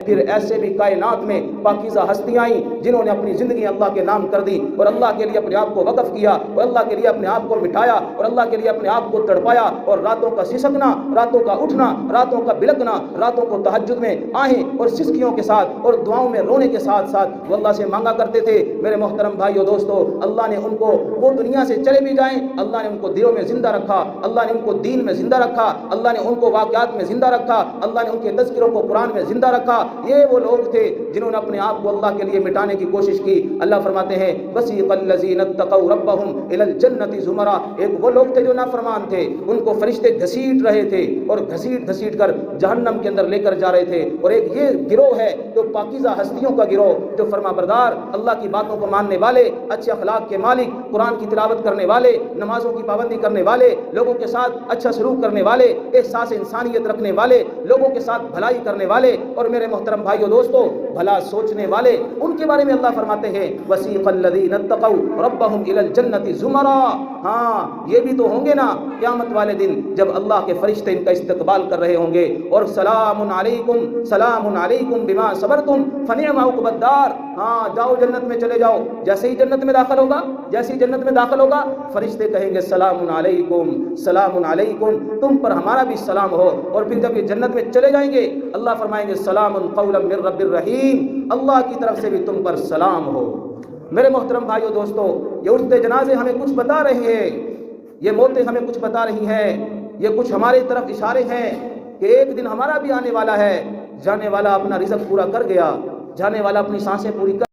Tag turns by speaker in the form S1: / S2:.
S1: پھر ایسے بھی کائنات میں پاکیزہ ہستیاں آئیں جنہوں نے اپنی زندگی اللہ کے نام کر دی اور اللہ کے لیے اپنے آپ کو وقف کیا اور اللہ کے لیے اپنے آپ کو مٹھایا اور اللہ کے لیے اپنے آپ کو تڑپایا، اور راتوں کا سسکنا، راتوں کا اٹھنا، راتوں کا بلکنا، راتوں کو تہجد میں آہیں اور سسکیوں کے ساتھ اور دعاؤں میں رونے کے ساتھ ساتھ وہ اللہ سے مانگا کرتے تھے۔ میرے محترم بھائیو دوستو، اللہ نے ان کو، وہ دنیا سے چلے بھی جائیں، اللہ نے ان کو دلوں میں زندہ رکھا، اللہ نے ان کو دین میں زندہ رکھا، اللہ نے ان کو واقعات میں زندہ رکھا، اللہ نے ان کے تذکروں کو قرآن میں زندہ رکھا۔ یہ وہ لوگ تھے جنہوں نے اپنے آپ کو اللہ کے لیے مٹانے کی کوشش کی۔ اللہ فرماتے ہیں وَسِيقَ الَّذِينَ اتَّقَوْا رَبَّهُمْ إِلَى الْجَنَّةِ زُمَرًا، ایک وہ لوگ تھے جو نافرمان تھے، ان کو فرشتے گھسیٹ رہے تھے اور گھسیٹ کر جہنم کے اندر لے کر جا رہے تھے۔ اور ایک یہ گروہ ہے جو پاکیزہ ہستیوں کا گروہ، جو فرما بردار، اللہ کی باتوں کو ماننے والے، اچھے اخلاق کے مالک، قرآن کی تلاوت کرنے والے، نمازوں کی پابندی کرنے والے، لوگوں کے ساتھ اچھا سلوک کرنے والے، احساس انسانیت رکھنے والے، لوگوں کے ساتھ بھلائی کرنے والے، اور میرے محترم بھائیو دوستو بھلا سوچنے والے، ان کے بارے میں اللہ فرماتے ہیں وَسِيقَ الَّذِينَ اتَّقَوْا رَبَّهُمْ إِلَى الْجَنَّةِ زُمَرًا، ہاں یہ بھی تو ہوں گے نا قیامت والے دن جب اللہ کے فرشتے ان کا استقبال کر رہے ہوں گے، اور سلام علیکم بما صبرتم فنعم عقبی الدار، ہاں جاؤ جنت میں چلے جاؤ۔ جیسے ہی جنت میں داخل ہوگا فرشتے کہیں گے سلام علیکم، تم پر ہمارا بھی سلام ہو۔ اور پھر جب یہ جنت میں چلے جائیں گے اللہ فرمائیں گے سلام قولا من رب الرحیم، اللہ کی طرف سے بھی تم پر سلام ہو۔ میرے محترم بھائیو دوستو، یہ اٹھتے جنازے ہمیں کچھ بتا رہے ہیں، یہ موتیں ہمیں کچھ بتا رہی ہیں، یہ کچھ ہماری طرف اشارے ہیں کہ ایک دن ہمارا بھی آنے والا ہے۔ جانے والا اپنا رزق پورا کر گیا، جانے والا اپنی سانسیں پوری کر